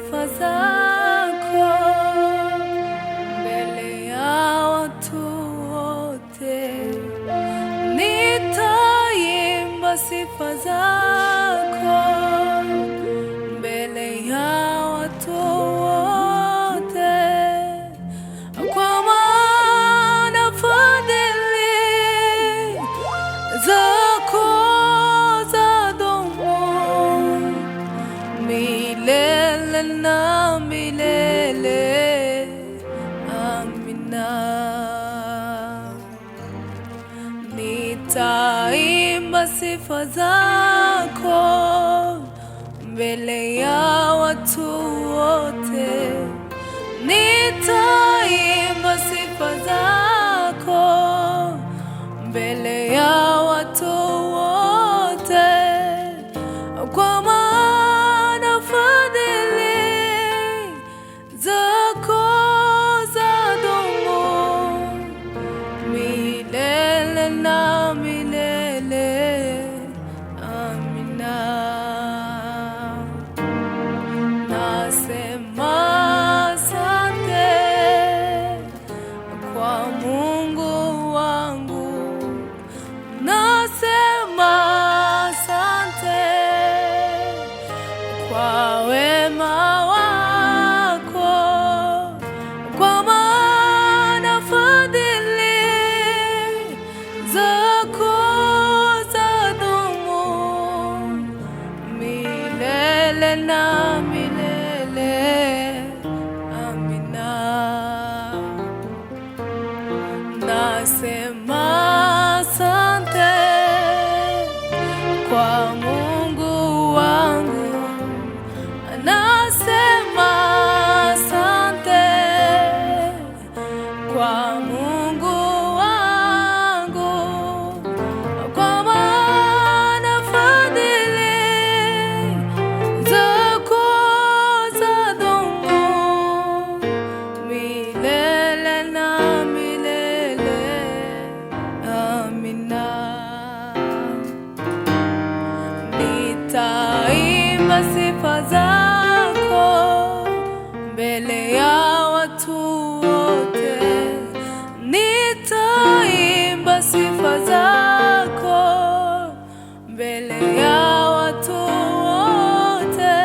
sifa zako mbele ya watu wote, nitaimba sifa zako mbele ya watu wote, kwa maana fadhili zako zadumu milele na milele. Amina. Nitaimba sifa zako mbele ya watu wote, nitaimba sifa zako mbele ya watu wote, kwa maana fadhili zako zadumu milele na milele. Amina. Nasema asante kwa Mungu wangu, nasema asante kwa wema wako, kwa maana fadhili zako zadumu milele na milele. Amina. Nasema asante kwa Mungu wangu, nasema asante kwa Mungu wangu, kwa maana fadhili zako zadumu milele na milele. Amina. Nitaimba sifa zako mbele ya watu wote, nitaimba sifa zako mbele ya watu wote,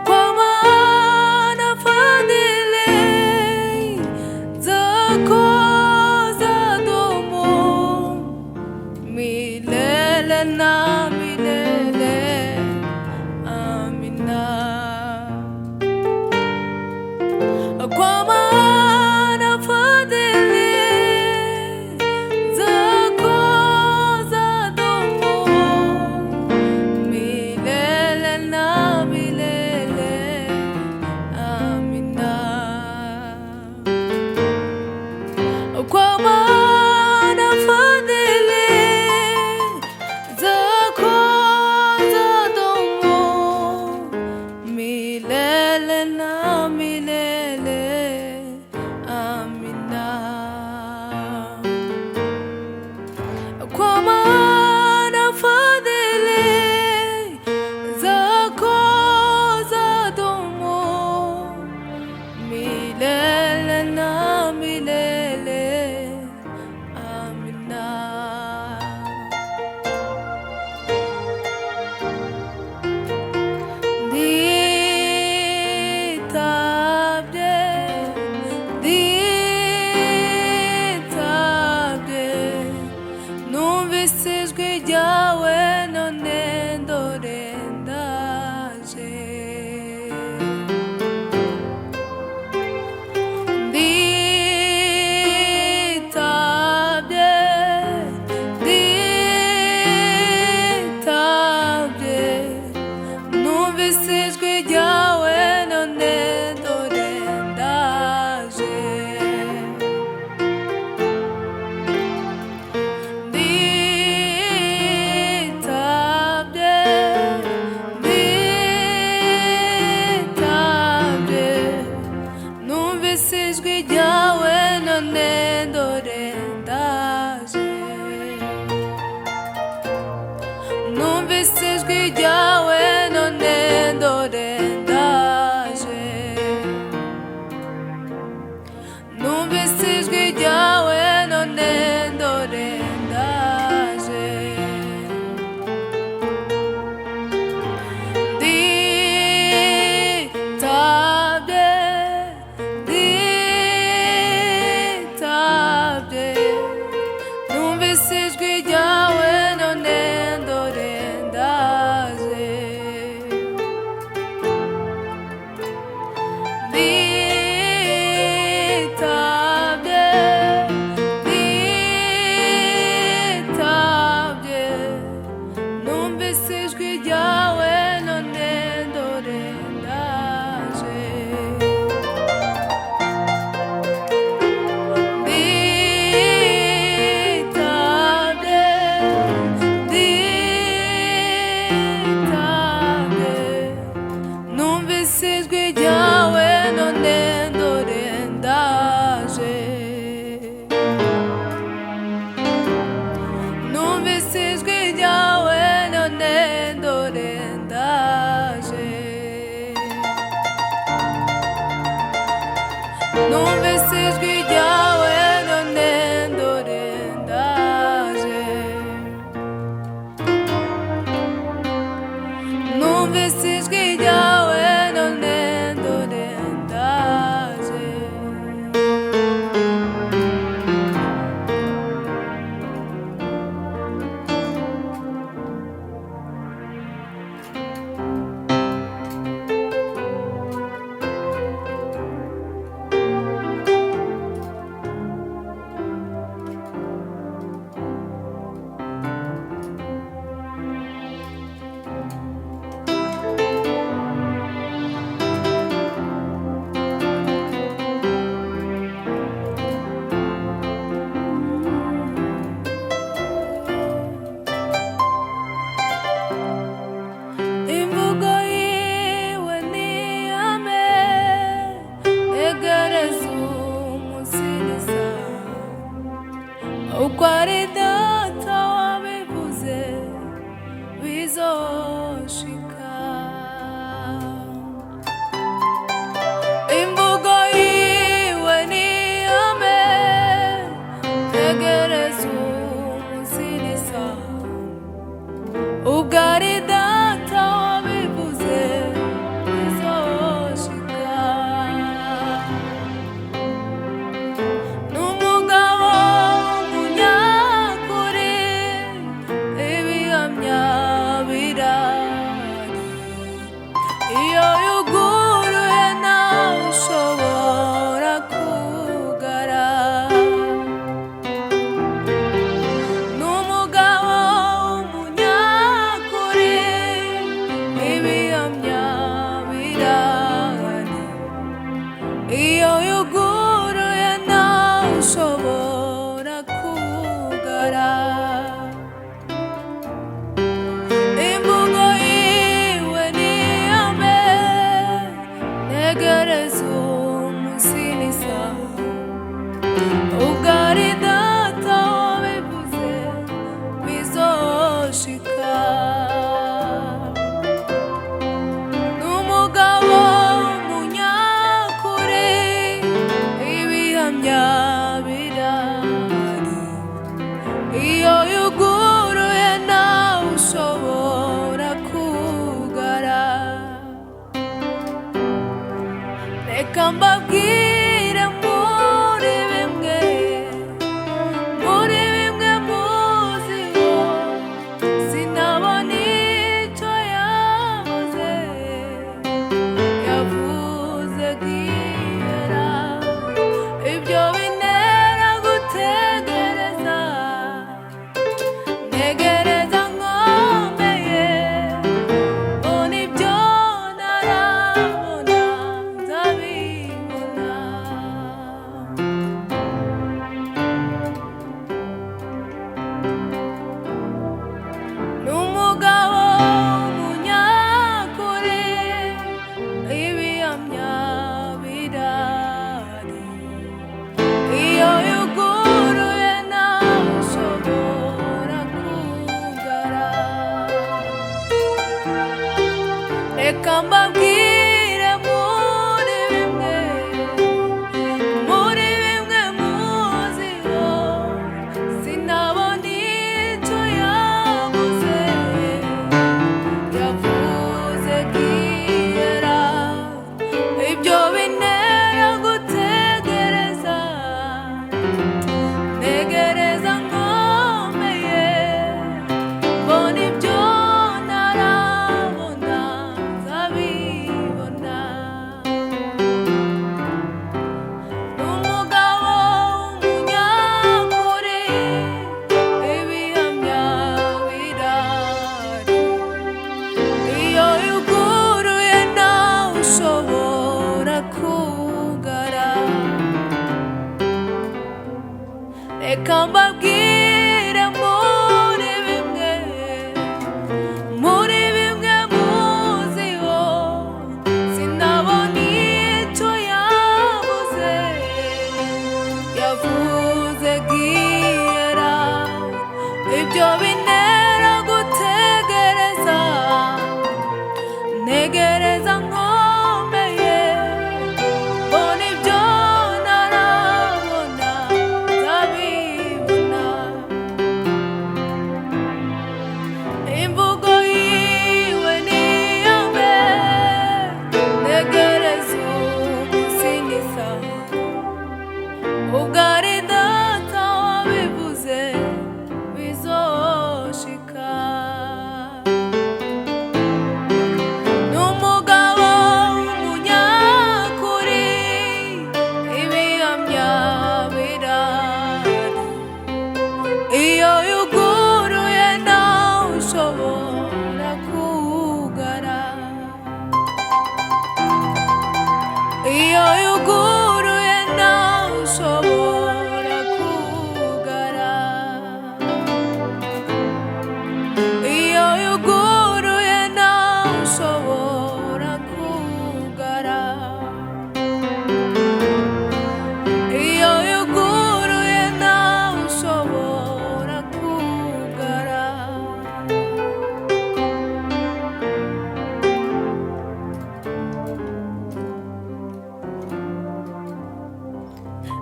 kwa maana fadhili zako zadumu milele na milele. Amina. Kwa maana fadhili zako zadumu milele na milele. Amina. Kwa maana fadhili zako zadumu milele na milele. Amina. Kwa maana fadhili zako zadumu milele na milele. Amina. Nitaimba ugari data wabivuze bizoshika. Imvugo yiwe ni ihame, ntegereza umunsi n'isaha. Ugari data wabivuze bizoshika. N'umugabo w'umunyakuri, ibihamya birahari. Iyo yuguruye nawe ushobora kugara. N'umugabo w'umunyakuri, ibihamya birahari. Iyo yuguruye nawe ushobora kugara. Imvugo yiwe ni ihame, ntegereza umunsi n'isaha. Ugari data wabivuze bizoshika. N'umugabo w'umunyakuri, ibihamya birahari. Iyo yuguruye nawe ushobora kugara. Reka mbabwire muri bimwe muziho, sinabona icyo yavuze, yavuze gihera. Ibyo bintera gutegereza, ntegereza nkomeye, mbona ibyo ntarabona nzabibona.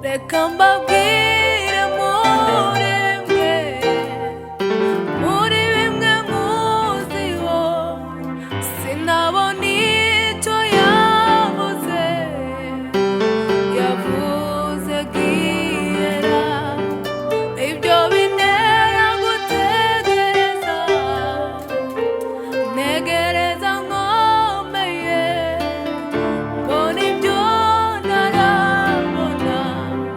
reka mbabwire muri bimwe muziho sinabona icyo yavuze giyera ibyo bintera gutegereza ntegereza nkomeye mbona ibyo ntarabona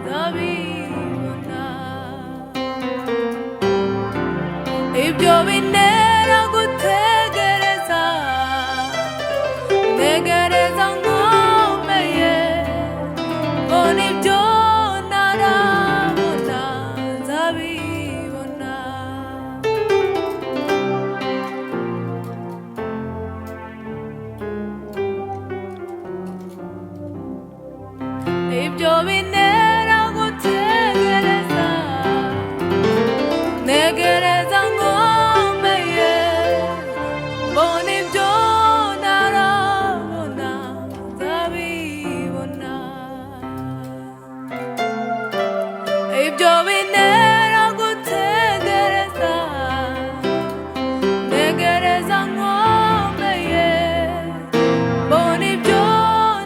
ndabibona ibyo bintera gutegereza ntegereza nkomeye mbona ibyo ntarabona ndabibona ibyo bintera gutegereza ntegereza nkomeye mbona ibyo ntarabona ndabibona ibyo bintera gutegereza ntegereza nkomeye mbona ibyo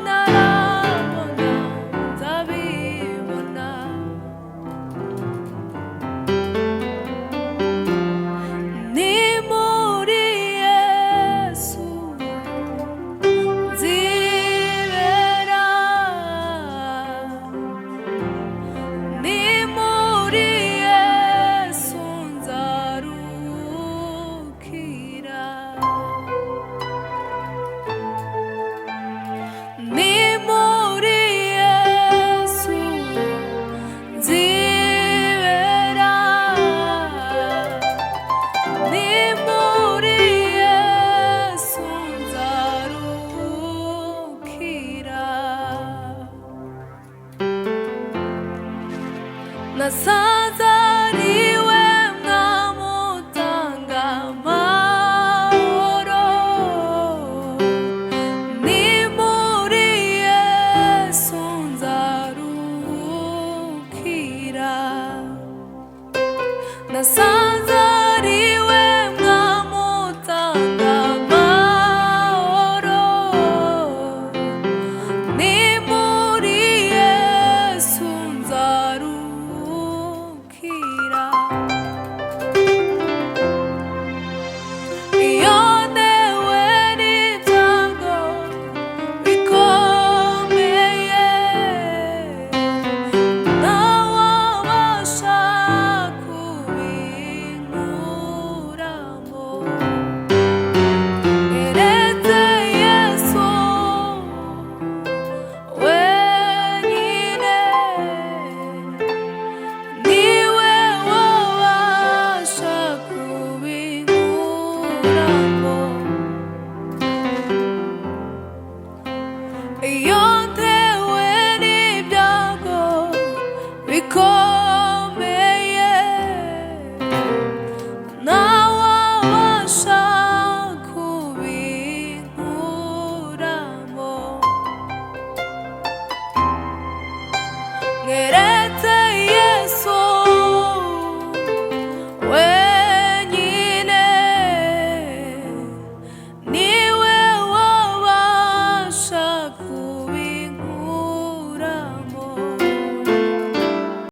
ntarabona ndabibona ni muri Yesu nzibera ni muri Yesu nzarukira ni muri Yesu nzibera ni muri Yesu nzarukira